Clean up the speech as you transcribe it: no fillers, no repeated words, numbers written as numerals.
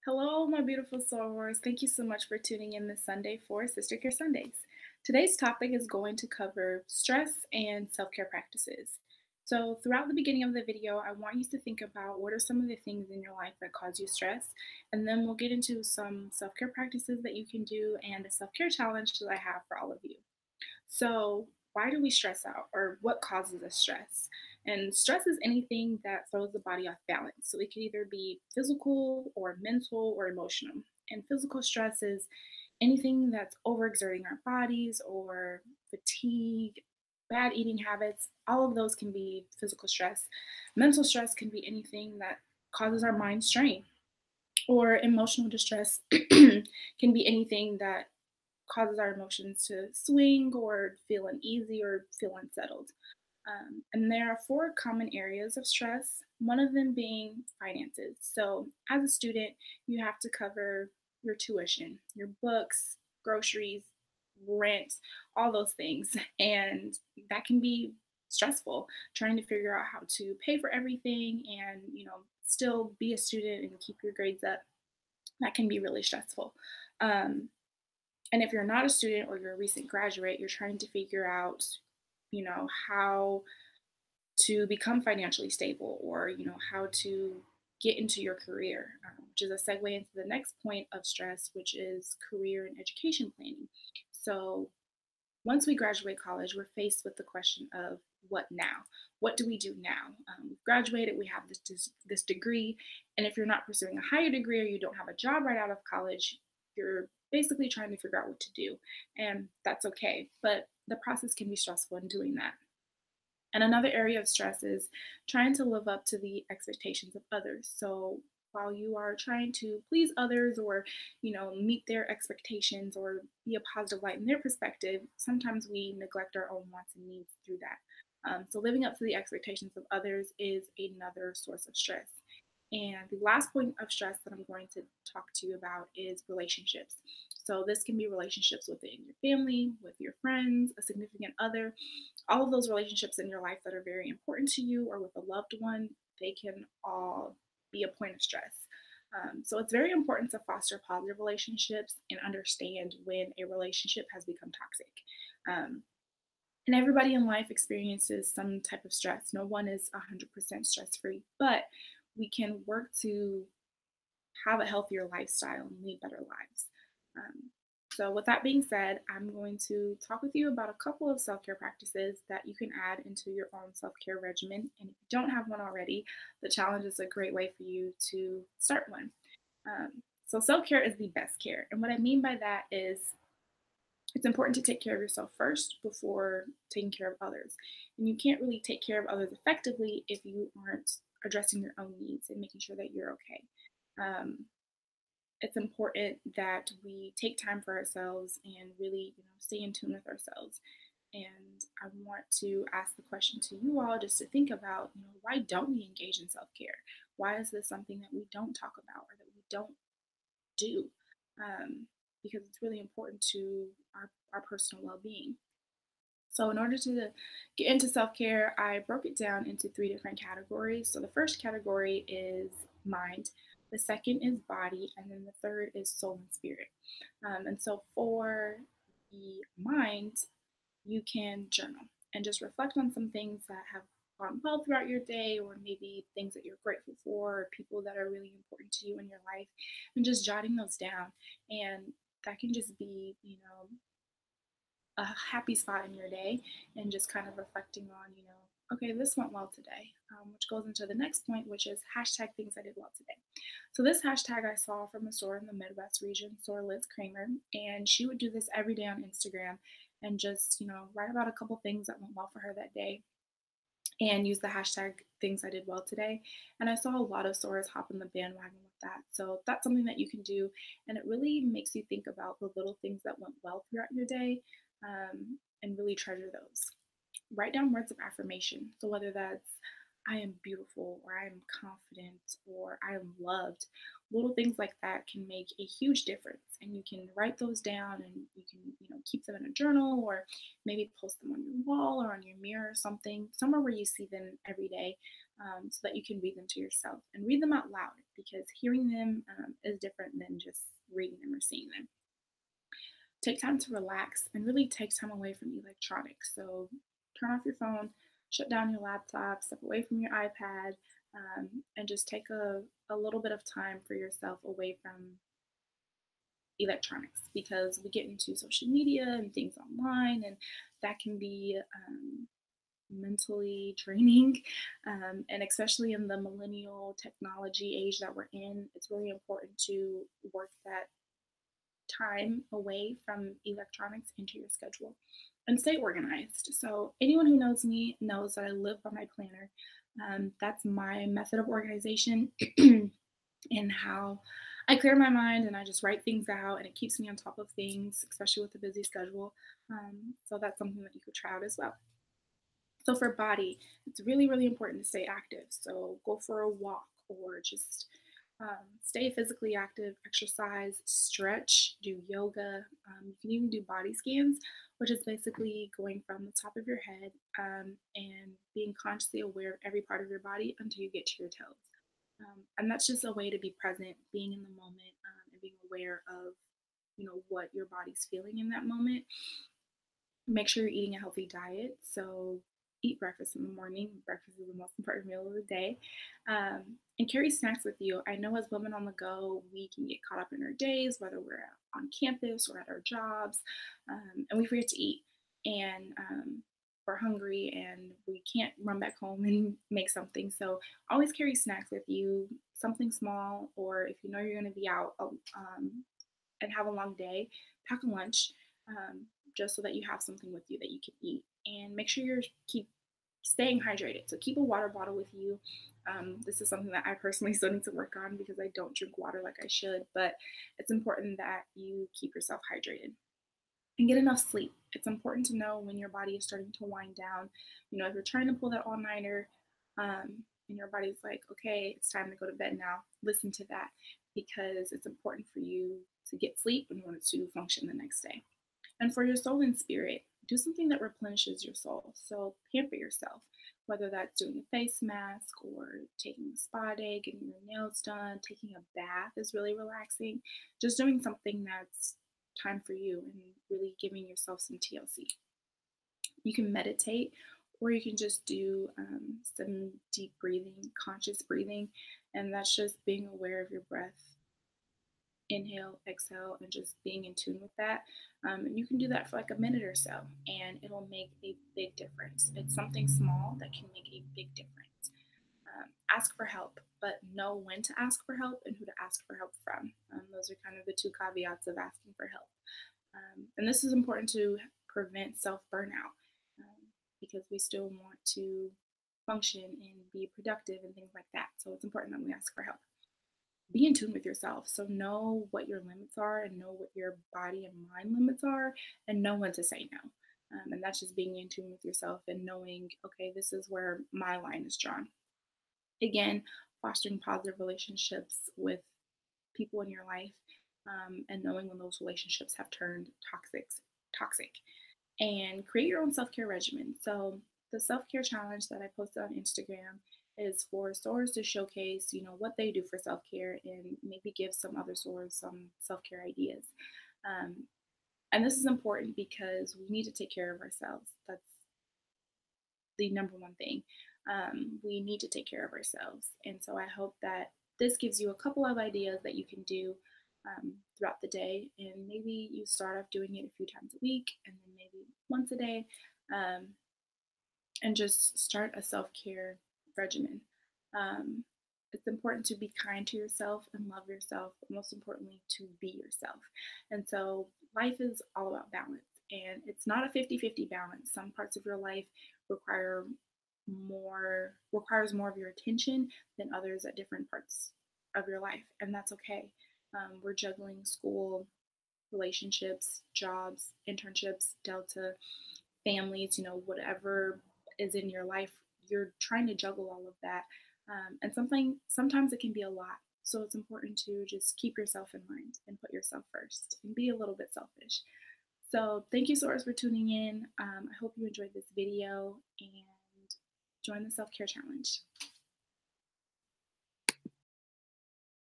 Hello, my beautiful sorors. Thank you so much for tuning in this Sunday for Sister Care Sundays. Today's topic is going to cover stress and self care practices. So, throughout the beginning of the video, I want you to think about what are some of the things in your life that cause you stress, and then we'll get into some self care practices that you can do and a self care challenge that I have for all of you. So, why do we stress out or what causes us stress? And stress is anything that throws the body off balance. So, it could either be physical or mental or emotional. And physical stress is anything that's overexerting our bodies or fatigue, bad eating habits. All of those can be physical stress. Mental stress can be anything that causes our mind strain, or emotional distress can be anything that causes our emotions to swing or feel uneasy or feel unsettled. And there are four common areas of stress, one of them being finances. So, as a student, you have to cover your tuition, your books, groceries, rent, all those things. And that can be stressful trying to figure out how to pay for everything and, still be a student and keep your grades up. That can be really stressful. Um, and if you're not a student or you're a recent graduate, you're trying to figure out, how to become financially stable or, how to get into your career, which is a segue into the next point of stress, which is career and education planning. So once we graduate college, we're faced with the question of what now? What do we do now? We've graduated, we have this degree, and if you're not pursuing a higher degree or you don't have a job right out of college, you're basically trying to figure out what to do, and that's okay. But the process can be stressful in doing that. And another area of stress is trying to live up to the expectations of others. So while you are trying to please others or, meet their expectations or be a positive light in their perspective, sometimes we neglect our own wants and needs through that. So living up to the expectations of others is another source of stress. And the last point of stress that I'm going to talk to you about is relationships. So, this can be relationships within your family, with your friends, a significant other, all of those relationships in your life that are very important to you, or with a loved one, they can all be a point of stress. So, it's very important to foster positive relationships and understand when a relationship has become toxic. Um, and everybody in life experiences some type of stress. No one is 100% stress free, but we can work to have a healthier lifestyle and lead better lives. Um, so, with that being said, I'm going to talk with you about a couple of self care practices that you can add into your own self care regimen. And if you don't have one already, the challenge is a great way for you to start one. So, self care is the best care. And what I mean by that is it's important to take care of yourself first before taking care of others. And you can't really take care of others effectively if you aren't addressing your own needs and making sure that you're okay. Um, it's important that we take time for ourselves and really, stay in tune with ourselves. And I want to ask the question to you all just to think about, why don't we engage in self care? Why is this something that we don't talk about or that we don't do? Um, because it's really important to our personal well being. So, in order to get into self care, I broke it down into three different categories. So, the first category is mind, the second is body, and then the third is soul and spirit. And so, for the mind, you can journal and just reflect on some things that have gone well throughout your day, or maybe things that you're grateful for, or people that are really important to you in your life, and just jotting those down. And that can just be, a happy spot in your day and just kind of reflecting on, okay, this went well today, which goes into the next point, which is hashtag things I did well today. So this hashtag I saw from a store in the Midwest region, store Liz Kramer, and she would do this every day on Instagram and just, write about a couple things that went well for her that day and use the hashtag things I did well today. And I saw a lot of stores hop on the bandwagon with that. So that's something that you can do. And it really makes you think about the little things that went well throughout your day, and really treasure those. Write down words of affirmation. So whether that's I am beautiful or I am confident or I am loved, little things like that can make a huge difference. And you can write those down and you can, keep them in a journal or maybe post them on your wall or on your mirror or something, somewhere where you see them every day. so that you can read them to yourself and read them out loud because hearing them is different than just reading them or seeing them. Take time to relax and really take time away from electronics. So turn off your phone, shut down your laptop, step away from your iPad, and just take a little bit of time for yourself away from electronics because we get into social media and things online, and that can be mentally draining. And especially in the millennial technology age that we're in, it's really important to work that time away from electronics into your schedule and stay organized. So, anyone who knows me knows that I live by my planner. That's my method of organization and how I clear my mind and I just write things out and it keeps me on top of things, especially with a busy schedule. So, that's something that you could try out as well. So for body, it's really, really important to stay active. So go for a walk or just stay physically active, exercise, stretch, do yoga. You can even do body scans, which is basically going from the top of your head and being consciously aware of every part of your body until you get to your toes. And that's just a way to be present, being in the moment, and being aware of what your body's feeling in that moment. Make sure you're eating a healthy diet. So, eat breakfast in the morning. Breakfast is the most important meal of the day. And carry snacks with you. I know as women on the go, we can get caught up in our days, whether we're on campus or at our jobs, and we forget to eat. And we're hungry and we can't run back home and make something. So, always carry snacks with you, something small, or if you know you're going to be out and have a long day, pack a lunch um, just so that you have something with you that you can eat. And make sure you're keep staying hydrated. So keep a water bottle with you. This is something that I personally still need to work on because I don't drink water like I should, but it's important that you keep yourself hydrated and get enough sleep. It's important to know when your body is starting to wind down. If you're trying to pull that all nighter and your body's like, okay, it's time to go to bed now, listen to that because it's important for you to get sleep in order to function the next day. And for your soul and spirit, do something that replenishes your soul. So pamper yourself, whether that's doing a face mask or taking a spa day, getting your nails done, taking a bath is really relaxing. Just doing something that's time for you and really giving yourself some TLC. You can meditate or you can just do some deep breathing, conscious breathing, and that's just being aware of your breath, inhale, exhale, and just being in tune with that. And you can do that for like a minute or so, and it'll make a big difference. It's something small that can make a big difference. Ask for help, but know when to ask for help and who to ask for help from. Those are kind of the two caveats of asking for help. And this is important to prevent self burnout because we still want to function and be productive and things like that. So it's important that we ask for help. Be in tune with yourself. So know what your limits are and know what your body and mind limits are and know when to say no. And that's just being in tune with yourself and knowing, okay, this is where my line is drawn. Again, fostering positive relationships with people in your life and knowing when those relationships have turned toxic and create your own self-care regimen. So the self-care challenge that I posted on Instagram is for stores to showcase, what they do for self-care and maybe give some other stores some self-care ideas. Um, and this is important because we need to take care of ourselves. That's the number one thing. We need to take care of ourselves. And so I hope that this gives you a couple of ideas that you can do throughout the day. And maybe you start off doing it a few times a week and then maybe once a day. Um, and just start a self care regimen. Um, it's important to be kind to yourself and love yourself, but most importantly, to be yourself. And so life is all about balance. And it's not a 50-50 balance. Some parts of your life require requires more of your attention than others at different parts of your life. And that's okay. We're juggling school, relationships, jobs, internships, Delta, families, whatever is in your life, you're trying to juggle all of that. And sometimes it can be a lot. So it's important to just keep yourself in mind and put yourself first and be a little bit selfish. So thank you so much for tuning in. I hope you enjoyed this video and join the self-care challenge.